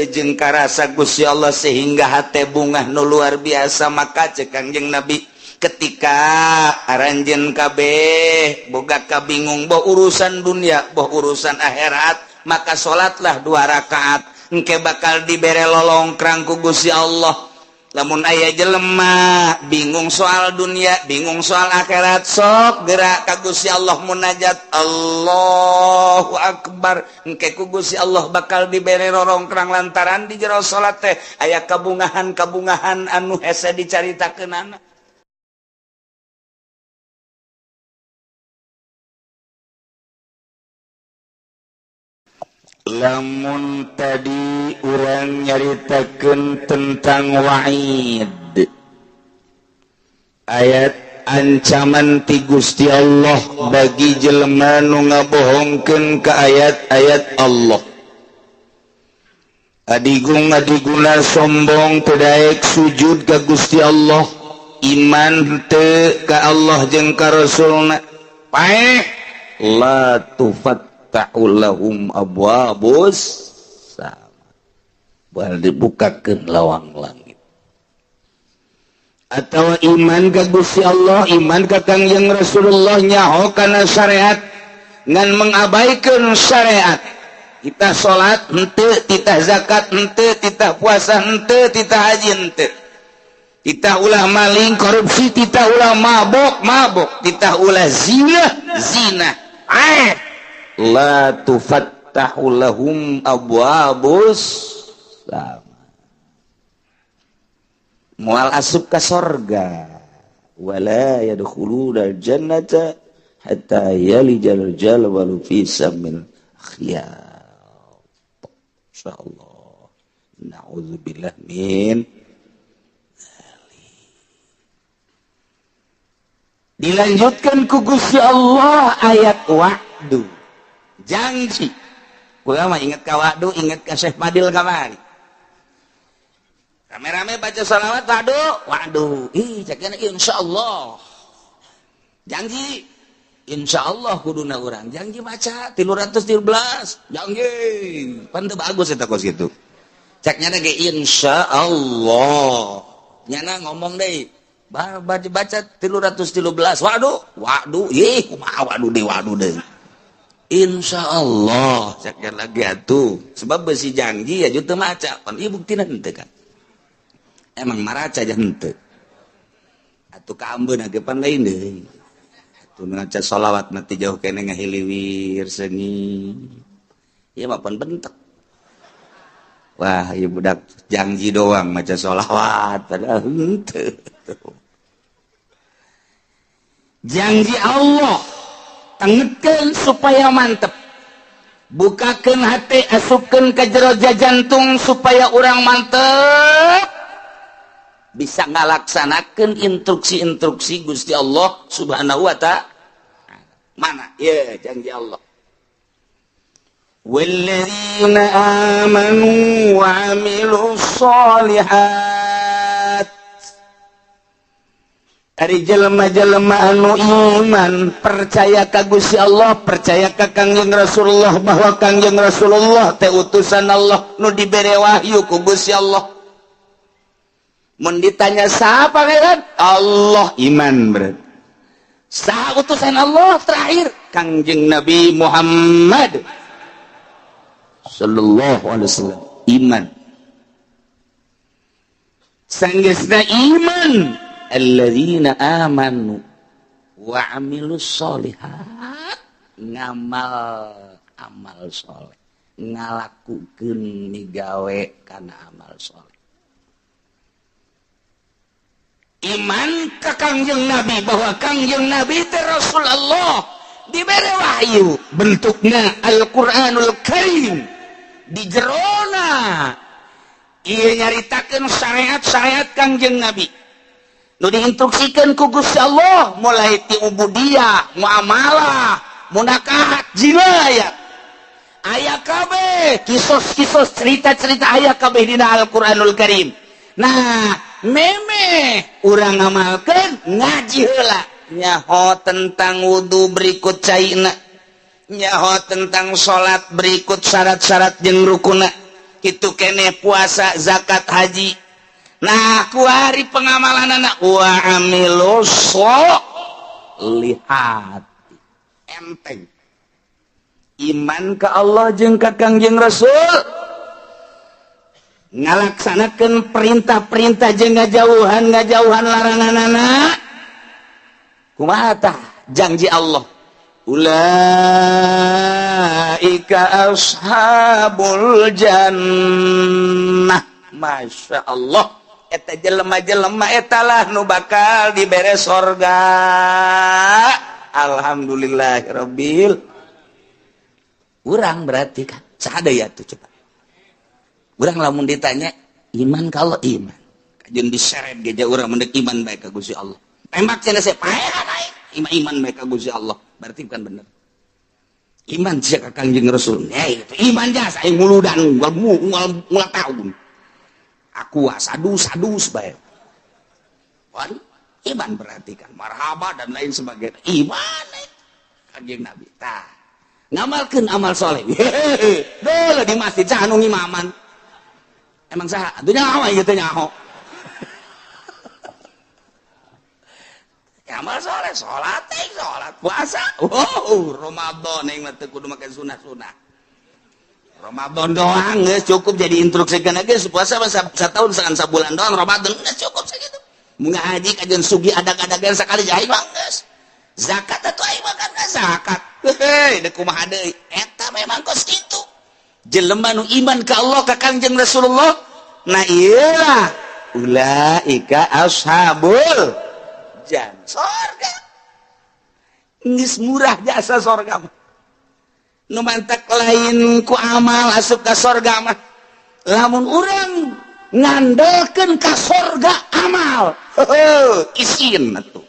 jengka rasa Gusti Allah sehingga hati bungah nu luar biasa maka cek Kangjeng Nabi ketika aranjeun kabeh boga kabingung boh urusan dunia boh urusan akhirat maka salatlah 2 rakaat engke bakal dibere lolongkrang ku Gusti Allah. Lamun aya jelema bingung soal dunia, bingung soal akhirat, sok gerak ka Gusti Allah munajat Allahu Akbar. Engke ku Gusti Allah bakal dibere rorongkrang lantaran di jero salat teh aya kabungahan-kabungahan anu hese dicaritakeunana. Lamun tadi urang nyaritakeun tentang wa'id ayat ancaman ti Gusti Allah bagi jelema nu ngabohongkeun ka ayat-ayat Allah. Adigung-adiguna sombong teu daek sujud ka Gusti Allah, iman teu ka Allah jeung ka Rasulna, paeh la ta'ulahum abwabus sama bal dibukakeun lawang langit. Atau iman ka Gusti Allah, iman ka Kangjeng Rasulullah nyaho kana syariat ngan mengabaikan syariat. Kita salat henteu, kita zakat henteu, kita puasa henteu, kita haji henteu. Kita ulah maling korupsi, kita ulah mabok, kita ulah zina. La tufattahu lahum abwabus sama. Moal asup ka sorga wala yadkhuluna jannata hatta yalijal jalwalu fi samil khiyat. Insyaallah. Nauzubillah min dilanjutkan ku Gusti Allah ayat wa'du. Janji. Kumaha inget ka wa'du, inget ka Syekh Fadil kamari. Rame-rame baca salawat wa'du. Cakna insyaallah. Janji. Insyaallah kuduna urang. Janji maca 313. Janji. Pan teu bagus eta kos kitu. Caknya ge insyaallah. Nyana ngomong deui. Baca 313. Wa'du. Kumaha wa'du deui. Insyaallah caknya lagi atuh sebab besi janji ya teu maca pan ieu buktina henteu kan emang maraca aja henteu atuh ka ambeun ge pan lain deui atuh ngaca shalawat nanti jauh kene ngahiliwir seungi ieu mah pan bentek wah ieu budak janji doang maca shalawat padahal henteu janji Allah tengetkeun supaya mantep bukakeun hati asupkeun ka jero jantung supaya urang mantep bisa ngalaksanakeun instruksi-instruksi Gusti Allah Subhanahu wa ta'ala. Mana ya janji Allah walladzina amanu wa 'amilus sholihat. Ari jelema-jelema anu iman percaya ka Gusti Allah, percaya ka Kangjeng Rasulullah bahwa Kangjeng Rasulullah teh utusan Allah nu dibere wahyu ku Gusti Allah. Mun ditanya saha pangeran? Allah iman berarti. Saha utusan Allah terakhir? Kangjeng Nabi Muhammad sallallahu alaihi wasallam. Iman. Sanggeusna iman alladzina amanu wa 'amilus sholihat ngamal amal soleh ngalakukeun migawe kana amal soleh. Iman ka Kangjeng Nabi bahwa Kangjeng Nabi teh Rasulullah dibere wahyu bentukna Al-Qur'anul Karim di jerona ieu nyaritakeun syariat-syariat Kangjeng Nabi nu diinstruksikan ku Gusti Allah mulai ti ubudiyah, muamalah, munakahat, jinayah. Aya kabeh kisos-kisos cerita-cerita aya kabeh dina Al-Qur'anul Karim. Nah, meme urang ngamalkeun ngaji heula nyaho tentang wudu berikut caina, nyaho tentang salat berikut syarat-syarat jeung rukunna, kitu keneh puasa zakat haji. Nah ku hari pengamalan anak wa amilus lihat enteng iman ke Allah jeung ka Kangjeng Rasul ngalaksanakeun perintah-perintah jeung ngajauhan laranganana kumaha tah janji Allah ulaika ashabul jannah masya Allah eta jelema-jelema eta lah nu bakal dibere sorga alhamdulillahirabbil urang berarti kan sadaya tuh coba urang lamun ditanya iman kalau iman kajeun diseret geja urang mendek iman bae ka Gusti Allah tembak cenah saya paehan aing iman bae ka Gusti Allah berarti bukan bener iman sia ka Kangjeng Rasul itu iman jasa aing muludan mual tahun aku sadus bae. Waduh, iman perhatikan, marhaba dan lain sebagainya. Iman Kanjeng Nabi. Tah, ngamalkeun amal soleh. Deuh di masjid cah anu ngimaman. Emang saha? Atuh nyaho ieu teh nyaho. Amal soleh, salat, puasa. Oh, Ramadan yang mah teu kudu make sunah-sunah. Ramadan doang geus cukup jadi instruksikeun geus puasa satahun sakan sabulan doang Ramadan geus cukup sakitu. Mun ngaji kajian sugi adag-adagan sakali jahil mah geus. Zakat atuh aing makan zakat. Heuh, deuk kumaha deui? Eta memang kos kitu. Jelema nu iman ka Allah ka Kangjeng Rasulullah. Nah ieu lah ulaika ashabul jannah. Sorga. Geus murah jasa sorga mah. Nu mantak lain ku amal asup ka sorga mah lamun urang ngandelkeun ka sorga amal isin atuh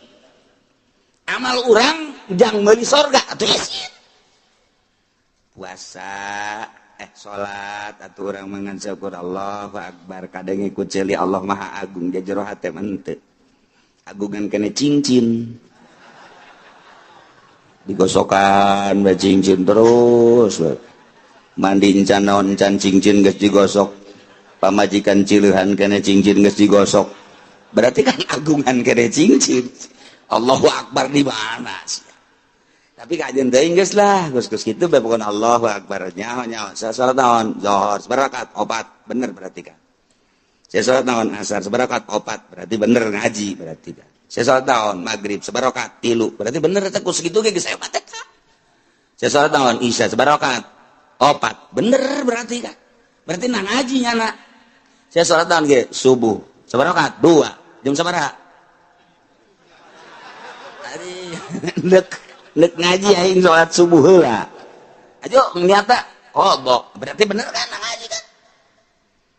amal urang jang meuli sorga atuh isin puasa salat atuh urang mangan syukur Allahu akbar kadang ikut celi Allah maha agung jajero hate menteu agungan kene cincin digosokan bae cincin terus mandi can naon can cincin geus digosok pamajikan cileuhan kene cincin geus digosok berarti kan agungan kene cincin Allahu akbar di mana sih tapi kajian teuing geus lah geus kitu bae pokona Allahu akbar nyaho salat naon zuhur sabarakat 4 bener berarti kan salat naon asar sabarakat 4 berarti bener ngaji berarti kan saya salat naon maghrib sabarakat 3 berarti bener eta ku segitu ge geus aya mah teh saya salat naon isya sabarakat 4 bener berarti kan berarti nang ngaji nyana saya salat naon ge subuh sabarakat 2 jam sabaraha ari neuk ngaji aing salat subuh heula ajo nyata qodho berarti bener kan nang ngaji kan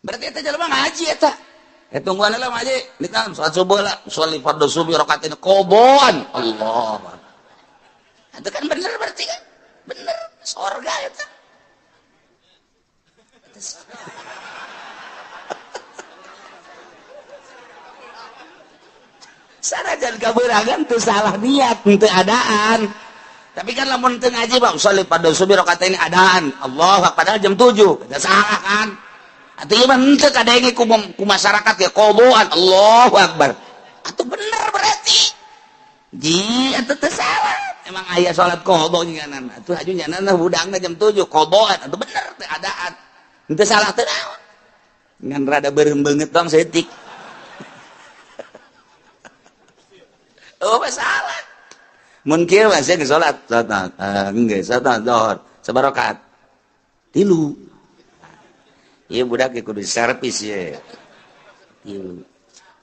berarti eta jelema ngaji eta tungguan lah ngaji nitan salat subuh lah sholli fardhu subuh rakaatain qobon Allah itu kan bener berarti kan bener surga itu sanajan kabeuragan teu salah niat teu adaan tapi kan lamun teu ngaji bang sholli fardhu subuh rakaatain adaan Allah padahal jam 7 teu salah kan atuh ieu mah henteu kadenge ku masyarakat ge qodoan Allahu akbar atuh bener berarti ji atuh teu salah emang aya salat qodho nyanana atuh aju nyanana budangna jam 7 qodoan atuh bener teu adaan henteu salah teu naon ngan rada beureum beungeut dong setik oh masalah mun kieu mah sia geus salat geus salat zuhur sabarakat 3 iya budak kudu servis ya. Iya.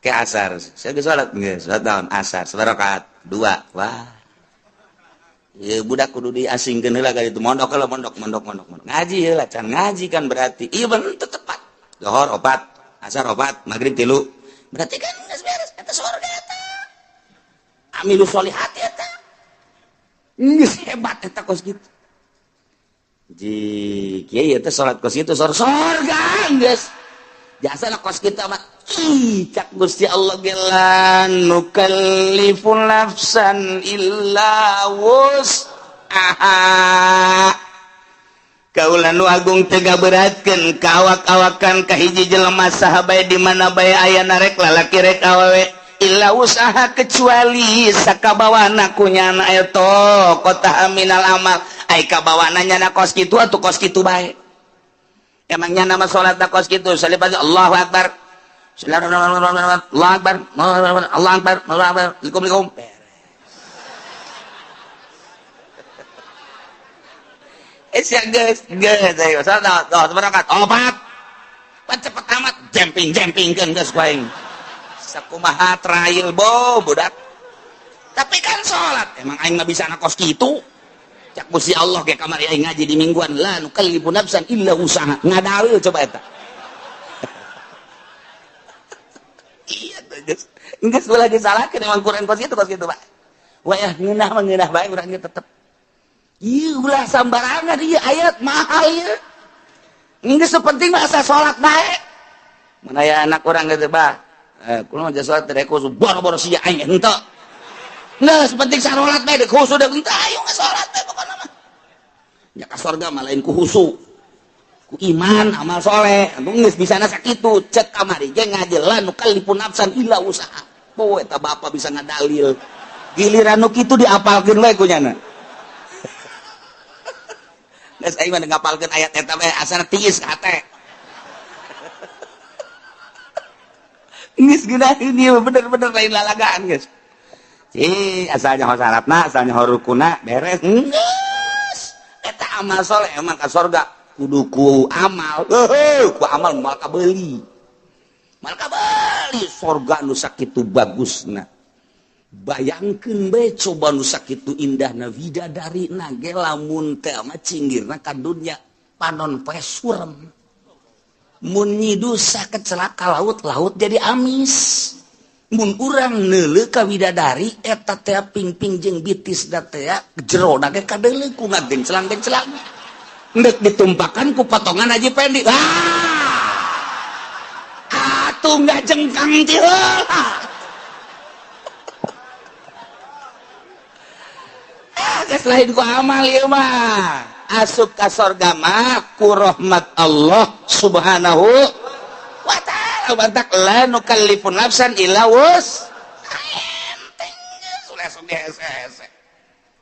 Kayak asar. Saya geus salat geus, salat naon asar sabarakat 2. Wah. Iya budak kudu diasingkeun heula ka ditu mondok heula mondok. Ngaji heula can ngaji kan berarti. Iya bener tepat. Zuhur 4, asar 4, maghrib 3. Berarti kan geus beres eta surga eta. Amilus sholihat eta. Geus hebat eta kos kitu. Ji kieu teh salat kos kitu surga geus jasana kos kita mah cak Gusti Allah ge lan nukallifu nafsan illa wus'aha Kaulah nu agung tega beratkeun kawak-awakan ka hiji jelema sahabat di mana bae aya narek lalaki rek awewe illa usaha kecuali sakabawana kunyana eta kota aminal amal ai kabawana nyana kos kitu atuh kos kitu bae emangnya nama salat kos kitu salipat Allahu akbar Allahu akbar Allahu akbar Assalamualaikum guys, ayo, seberangkat, opat, cepet amat, jumping kan guys, kuaing, sakumaha trial budak, tapi kan sholat, emang aing nggak bisa nakos gitu, cak Gusti Allah kayak kamar aing ngaji di mingguan lah, nu kallifu nafsan illa usaha, ngadawil coba eta, iya guys, guys boleh disalahkan emang kurang kos gitu pak, wah ngeunah baik orangnya tetep. Iya ulah sambarangan iya ayat mahal ya. Ini sepenting masa sholat baik. Mana ya anak orang gitu bah. Kulo aja sholat dari khusus boro-boro sia aing ente. Nah sepenting sholat baik khusus udah ente ayo nggak sholat baik pokoknya mah. Ya ka surga mah lain ku husu. Ku iman amal soleh. Anu geus bisana sakitu cek kamari ge ngajelan nu kalipun nafsan illa usaha. Poe eta bapak bisa ngadalil. Giliran nu kitu diapalkeun we ku nyana. Geus aing mah ngapalkeun ayat eta bae asana tiis ka hate. Geus geunah ini bener-bener lain lalagaan geus. Asalnya syaratna, asalnya rukuna beres. Geus. Eta amal soleh emang ka surga kudu ku amal. Ku amal mal kabeuli. Mal kabeuli surga nu sakitu bagusna. Bayangkeun bae coba nu sakitu indahna widadari na ge lamun teh mah cinggirna ka dunya panon poe surem mun nyidu saket celaka laut jadi amis mun urang neuleuh ka widadari eta teh pingping jeung bitis da teh jero na ge kadeuleuh ku ngagengcelang ndek ditumpakan ku potongan aji pendi atuh ngajengkang ti heula. Lain ku amal ieu mah asup ka surga mah ku rahmat Allah subhanahu wa ta'ala bantak la nukallifu nafsan illa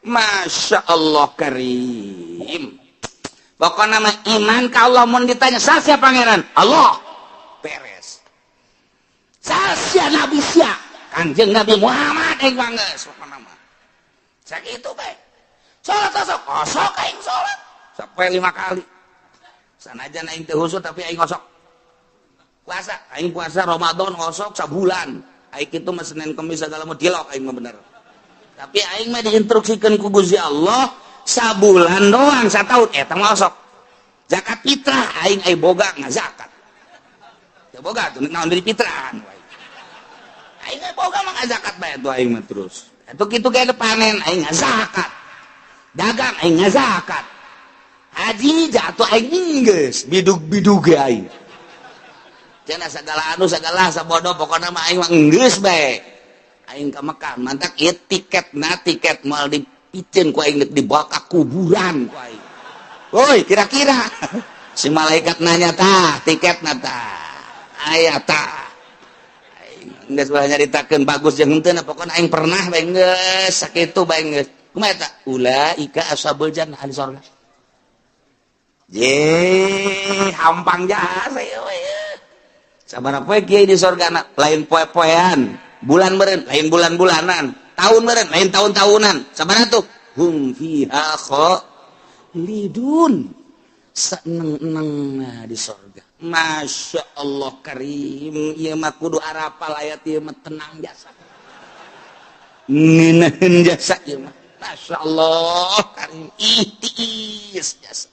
Masya Allah karim pokoknya mah iman ka Allah mun ditanya sasia pangeran Allah beres sasia nabi sia kanjeng Nabi Muhammad aing mah geus pokona mah sakitu bae sholat kosok aing sholat sampai 5 kali sanajan aing teu husud tapi aing ngosok puasa aing puasa Ramadan ngosok sabulan aing kitu mah Senin Kamis segala mah dilok aing mah bener tapi aing mah diinstruksikeun ku Gusti Allah sabulan doang sataun eta ngosok zakat fitrah aing boga ngazakat teu boga tuh naon dari fitrahan aing boga mah ngazakat bae tuh aing mah terus atuh kitu ge panen aing ngazakat dagang aing ngazakat haji jatuh aing geus bidug-bidug aing cenah segala sabodo pokona mah aing mah geus bae aing ka Mekah mantak ieu tiket moal dipikeun ku aing dibawa ka kuburan ku aing woi kira-kira si malaikat nanya tah tiketna tah aya tah aing geus bae nyaritakeun bagus jeung henteu pokona aing pernah bae geus sakitu bae geus kumaha eta ulaika ashabul jannah ahli surga hampang jasa ya sabaraha poe kieu di surgana lain poe-poean bulan meureun lain bulan-bulanan tahun meureun lain tahun-tahunan sabaraha tuh hum fiha khalidun seneng-enengna di surga Masya Allah karim ieu mah kudu arapal ayat ieu mah tenang jasa ngeunaheun jasa ieu mah Masya Allah karim ihtiis jasa